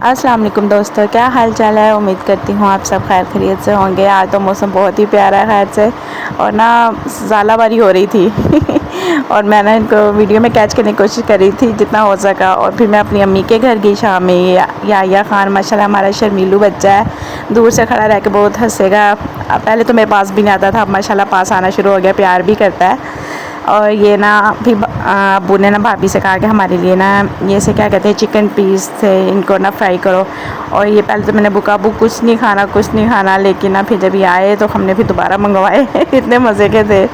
अस्सलाम वालेकुम दोस्तों, क्या हाल चाल है। उम्मीद करती हूँ आप सब खैर खैरियत से होंगे। आज तो मौसम बहुत ही प्यारा है खैर से, और ना ज़ालाबारी हो रही थी और मैंने इनको वीडियो में कैच करने की कोशिश करी थी जितना हो सका। और फिर मैं अपनी अम्मी के घर गई शाम में। या ख़ान माशाल्लाह हमारा शर्मीलू बच्चा है, दूर से खड़ा रह के बहुत हंसेगा। पहले तो मेरे पास भी नहीं आता था, अब माशाल्लाह पास आना शुरू हो गया, प्यार भी करता है। और ये ना फिर अब्बू ने ना भाभी से कहा कि हमारे लिए ना ये से क्या कहते हैं चिकन पीस थे, इनको ना फ्राई करो। और ये पहले तो मैंने बुका अब्बू कुछ नहीं खाना कुछ नहीं खाना, लेकिन ना फिर जब ये आए तो हमने फिर दोबारा मंगवाए इतने मज़े के थे।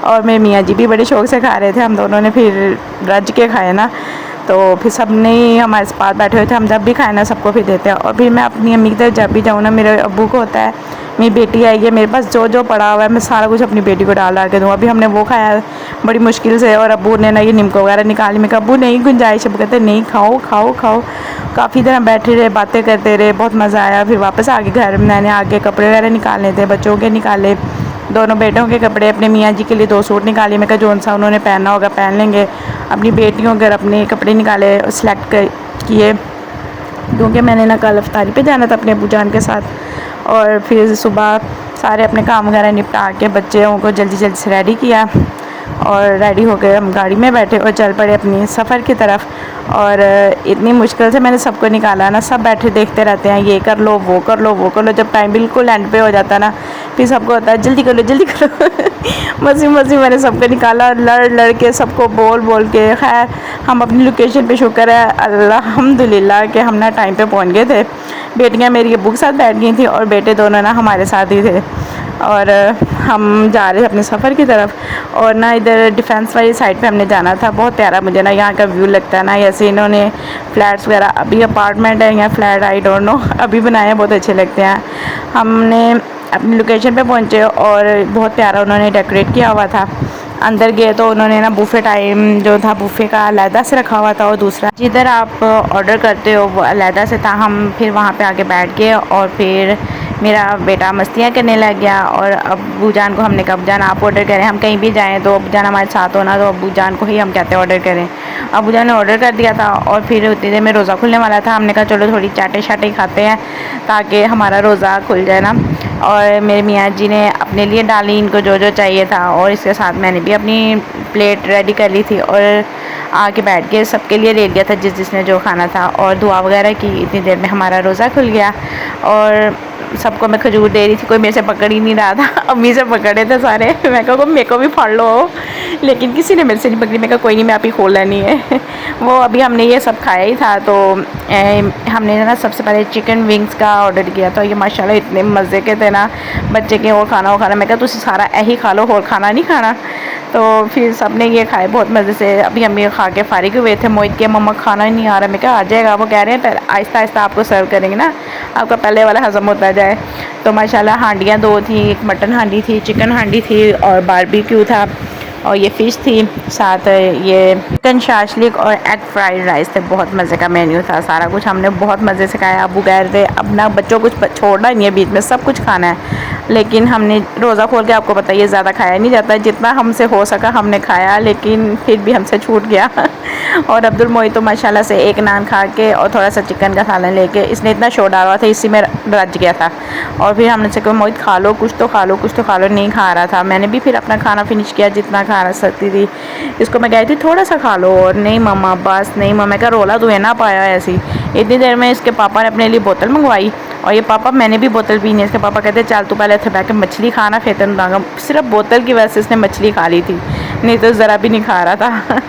और मेरे मियाँ जी भी बड़े शौक़ से खा रहे थे, हम दोनों ने फिर रज के खाए ना। तो फिर सब ने हमारे पास बैठे हुए थे, हम जब भी खाए ना सबको फिर देते हैं। और फिर मैं अपनी अम्मी की तरफ जब भी जाऊँ ना, मेरे अब्बू को होता है मेरी बेटी आई है, मेरे पास जो जो पड़ा हुआ है मैं सारा कुछ अपनी बेटी को डाल के दूँ। अभी हमने वो खाया बड़ी मुश्किल से, और अब्बू ने ना ये निम्को वगैरह निकाली। मैं अब्बू नहीं गुंजाइश, अब कहते नहीं खाओ खाओ खाओ। काफ़ी देर बैठे रहे, बातें करते रहे, बहुत मज़ा आया। फिर वापस आके घर मैंने आके कपड़े वगैरह निकालने थे, बच्चों के निकाले, दोनों बेटों के कपड़े, अपने मियाँ जी के लिए 2 सूट निकाले। मैं कहा जौन सा उन्होंने पहनना होगा पहन लेंगे। अपनी बेटियों के अपने कपड़े निकाले, सेलेक्ट किए, क्योंकि मैंने ना कल अफ्तारी पे जाना था अपने अब्बू जान के साथ। और फिर सुबह सारे अपने काम वगैरह निपटा के बच्चों को जल्दी जल्दी से रेडी किया, और रेडी हो गए हम गाड़ी में बैठे और चल पड़े अपनी सफ़र की तरफ। और इतनी मुश्किल से मैंने सबको निकाला ना, सब बैठे देखते रहते हैं, ये कर लो वो कर लो वो कर लो। जब टाइम बिल्कुल एंड पे हो जाता है ना, फिर सबको होता है जल्दी कर लो जल्दी कर लो मज़ी मज़ी मैंने सबको निकाला, लड़ लड़ के सबको बोल बोल के। खैर हम अपनी लोकेशन पे शुक्र है अल्हम्दुलिल्लाह कि हम ना टाइम पे पहुंच गए थे। बेटियां मेरी अब्बू के साथ बैठ गई थी और बेटे दोनों ना हमारे साथ ही थे। और हम जा रहे थे अपने सफ़र की तरफ। और ना इधर डिफेंस वाली साइड पे हमने जाना था। बहुत प्यारा मुझे ना यहाँ का व्यू लगता है ना, ऐसे इन्होंने फ्लैट्स वगैरह, अभी अपार्टमेंट है या फ्लैट आई डोंट नो, अभी बनाए हैं, बहुत अच्छे लगते हैं। हमने अपनी लोकेशन पे पहुँचे और बहुत प्यारा उन्होंने डेकोरेट किया हुआ था। अंदर गए तो उन्होंने ना बुफ़े टाइम जो था बुफ़े का अलहदा से रखा हुआ था, और दूसरा जिधर आप ऑर्डर करते हो वो अलहदा से था। हम फिर वहाँ पे आके बैठ गए, और फिर मेरा बेटा मस्तियाँ करने लग गया। और अब्बू जान को हमने कहा अब्बू जान आप ऑर्डर करें, हम कहीं भी जाएँ तो अब्बू जान हमारे साथ होना, तो अब्बू जान को ही हम कहते हैं ऑर्डर करें। अब्बू जान ने ऑर्डर कर दिया था, और फिर उतनी देर में रोज़ा खुलने वाला था। हमने कहा चलो थोड़ी चाटे शाटे खाते हैं ताकि हमारा रोज़ा खुल जाए ना। और मेरे मियाँ जी ने अपने लिए डाली इनको जो जो चाहिए था, और इसके साथ मैंने भी अपनी प्लेट रेडी कर ली थी और आके बैठ के सबके लिए ले लिया था जिसने जो खाना था, और दुआ वगैरह की। इतनी देर में हमारा रोज़ा खुल गया, और सबको मैं खजूर दे रही थी, कोई मेरे से पकड़ ही नहीं रहा था अम्मी से पकड़े थे सारे मैं कहा मेरे को भी फाड़ लो, लेकिन किसी ने मेरे से नहीं पकड़ी। मैं कहा कोई नहीं, मैं आप ही खोल लेनी है वो अभी हमने ये सब खाया ही था। तो हमने ना सबसे पहले चिकन विंग्स का ऑर्डर किया था। ये माशाल्लाह इतने मज़े के थे ना, बच्चे के और खाना वो खाना। मैं कहा तुम सारा यही खा लो और खाना नहीं खाना। तो फिर सब ने ये खाए बहुत मज़े से। अभी हम ये खा के फारिग हुए थे। मोहित के मम्मा खाना ही नहीं आ रहा। मैं कहा आ जाएगा, वो कह रहे हैं आहिस्ता आहिस्ता आपको सर्व करेंगे ना, आपका पहले वाला हज़म होता जाए। तो माशाल्लाह हांडियाँ 2 थी, एक मटन हांडी थी, चिकन हांडी थी, और बारबेक्यू था, और ये फ़िश थी, साथ ये चिकन शाशलिक और एग फ्राइड राइस थे। बहुत मज़े का मेन्यू था, सारा कुछ हमने बहुत मज़े से खाया। अबू कह रहे थे अब ना बच्चों कुछ छोड़ना नहीं है, बीच में सब कुछ खाना है। लेकिन हमने रोज़ा खोल के आपको पता है ज़्यादा खाया नहीं जाता, जितना हमसे हो सका हमने खाया, लेकिन फिर भी हमसे छूट गया और अब्दुल मोहित तो माशाल्लाह से एक नान खा के और थोड़ा सा चिकन का सालन लेके, इसने इतना शोर डाला था इसी में रज गया था। और फिर हमने से कहा मोहित खा लो, कुछ तो खा लो कुछ तो खा लो। नहीं खा रहा था। मैंने भी फिर अपना खाना फिनिश किया जितना खा सकती थी। इसको मैं कह रही थी थोड़ा सा खा लो, और नहीं मम्मा बस नहीं मम्मा का रोला तो है ना पाया ऐसी। इतनी देर में इसके पापा ने अपने लिए बोतल मंगवाई, और ये पापा मैंने भी बोतल पीनी है। इसके पापा कहते चल तू पहले थे बैठ के मछली खाना, फिर तेन दांगा। सिर्फ बोतल की वजह से इसने मछली खा ली थी, नहीं तो ज़रा भी नहीं खा रहा था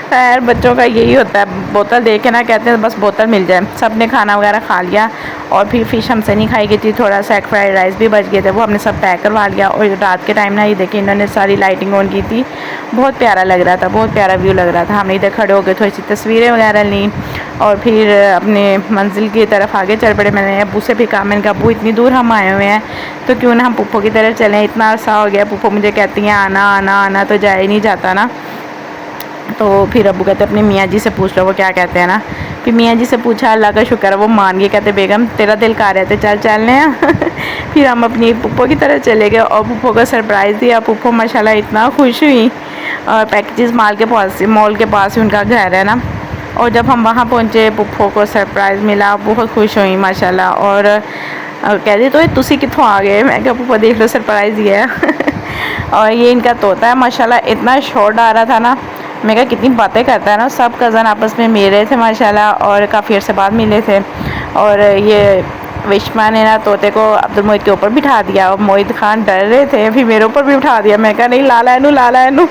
खैर बच्चों का यही होता है, बोतल देखे ना कहते हैं बस बोतल मिल जाए। सब ने खाना वगैरह खा लिया, और फिर फ़िश हमसे नहीं खाई गई थी। थोड़ा सा एग फ्राइड राइस भी बच गए थे, वो हमने सब पैक करवा लिया। और रात के टाइम ना ये देखिए इन्होंने सारी लाइटिंग ऑन की थी, बहुत प्यारा लग रहा था, बहुत प्यारा व्यू लग रहा था। हमने इधर खड़े हो गए, थोड़ी सी तस्वीरें वगैरह लीं, और फिर अपने मंजिल की तरफ आगे चल पड़े। मैंने अब्बू से भी कहा, मैंने कहा अब्बू इतनी दूर हम आए हुए हैं तो क्यों ना हम पुप्पो की तरफ चलें, इतना अरसा हो गया। पुप्पो मुझे कहती हैं आना आना आना, तो जाया ही नहीं जाता ना। तो फिर अब्बू कहते अपने मियाँ जी से पूछ लो वो क्या कहते हैं ना। फिर मियाँ जी से पूछा, अल्लाह का शुक्र है वो मान गए। कहते बेगम तेरा दिल कर रहे थे चल चलने हैं फिर हम अपनी पुप्पो की तरफ चले गए, और पुप्पो को सरप्राइज़ दिया। पुप्पो माशाल्लाह इतना खुश हुई। और पैकेजेस मॉल के पास ही उनका घर है ना, और जब हम वहाँ पहुँचे पुप्पो को सरप्राइज़ मिला, बहुत खुश हुई माशाल्लाह। और कह रही तो तुसी कित्थों आ गए। मैं कहा पुप्पो देख लो सरप्राइज़ ही है। और ये इनका तोता है माशाल्लाह, इतना शोर आ रहा था ना। मैं कहा कितनी बातें करता है ना। सब कज़न आपस में मिल रहे थे माशाल्लाह, और काफ़ी अर्से बाद मिले थे। और ये विश्मा ने ना तोते को अब्दुल मोहित के ऊपर बिठा दिया, और मोहित खान डर रहे थे, फिर मेरे ऊपर भी उठा दिया। मैं कहा नहीं लाला इनू।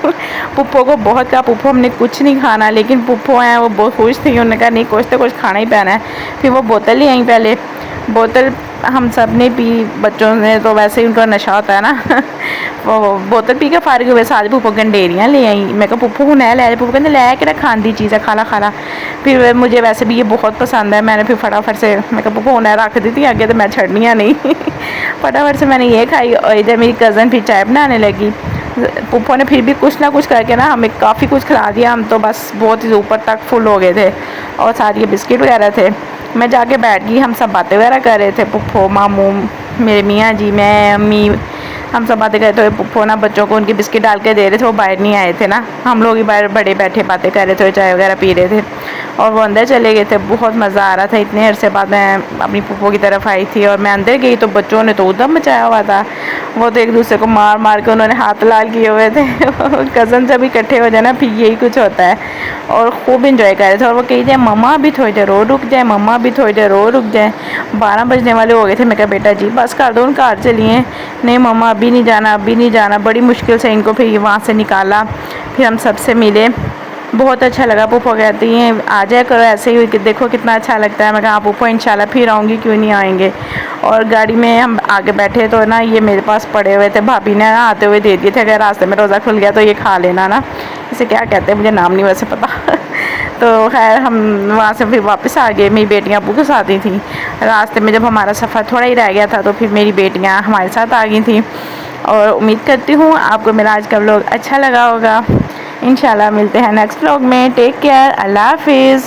पुप्पो को बहुत कहा पुप्पो हमने कुछ नहीं खाना, लेकिन पुप्पो हैं वो बहुत खुश थी। उन्होंने कहा नहीं कुछ तो कुछ खाना ही पैना है। फिर वो बोतल ले आई, पहले बोतल हम सब ने पी, बच्चों ने तो वैसे ही उनका नशा होता है ना। वो बोतल पी के फारिग हुए, सारी पुप्पो गंडेरियाँ ले आई। मैं कहा पुप्पो हूँ लै, पुप्पो कहते लै कि खांदी चीज़ है, खाला। फिर मुझे वैसे भी ये बहुत पसंद है। मैंने फिर फटाफट से मैं कहा पुप्पो उन्हें रख दी थी आगे, तो मैं छड़नी नहीं। फटाफट से मैंने ये खाई। और इधर मेरी कज़न फिर चाय बनाने लगी। पुप्पो ने फिर भी कुछ ना कुछ करके ना हमें काफ़ी कुछ खिला दिया। हम तो बस बहुत ही ऊपर तक फुल हो गए थे, और सारे ये बिस्किट वगैरह थे। मैं जाके बैठ गई, हम सब बातें वगैरह कर रहे थे, पुप्पो, मामू, मेरे मियाँ जी, मैं, अम्मी, हम सब बातें कर रहे थे। पुप्पो ना बच्चों को उनके बिस्किट डाल के दे रहे थे, वो बाहर नहीं आए थे ना। हम लोग ही बाहर बड़े बैठे बातें कर रहे थे, चाय वगैरह पी रहे थे, और वो अंदर चले गए थे। बहुत मज़ा आ रहा था। इतने अरसे बाद मैं अपनी पुप्पो की तरफ आई थी, और मैं अंदर गई तो बच्चों ने तो उधम मचाया हुआ था। वो तो एक दूसरे को मार मार के उन्होंने हाथ लाल किए हुए थे। कज़न जब इकट्ठे हो जाए ना, फिर यही कुछ होता है। और खूब इंजॉय कर रहे थे। और वो कही जाए मम्मा भी थोड़ी देर और रुक जाए, मम्मा भी थोड़ी देर और रुक जाए। 12 बजने वाले हो गए थे। मैं कहा बेटा जी बस कर दो, घर चलिए। नहीं मम्मा अभी नहीं जाना, अभी नहीं जाना। बड़ी मुश्किल से इनको फिर वहाँ से निकाला। फिर हम सबसे मिले, बहुत अच्छा लगा। पुप्पो कहती हैं आ जाया करो ऐसे ही, कि देखो कितना अच्छा लगता है। मैं कहा पुप्पो इंशाल्लाह फिर आऊँगी, क्यों नहीं आएंगे। और गाड़ी में हम आगे बैठे तो ना ये मेरे पास पड़े हुए थे, भाभी ने आते हुए दे दिए थे, अगर रास्ते में रोज़ा खुल गया तो ये खा लेना ना। इसे क्या कहते हैं मुझे नाम नहीं वैसे पता। तो खैर हम वहाँ से फिर वापस आ गए। मेरी बेटियाँ अब्बू के साथ ही थी। रास्ते में जब हमारा सफ़र थोड़ा ही रह गया था, तो फिर मेरी बेटियाँ हमारे साथ आ गई थी। और उम्मीद करती हूँ आपको मेरा आज का व्लॉग अच्छा लगा होगा। इंशाल्लाह मिलते हैं नेक्स्ट व्लॉग में। टेक केयर, अल्लाह हाफिज़।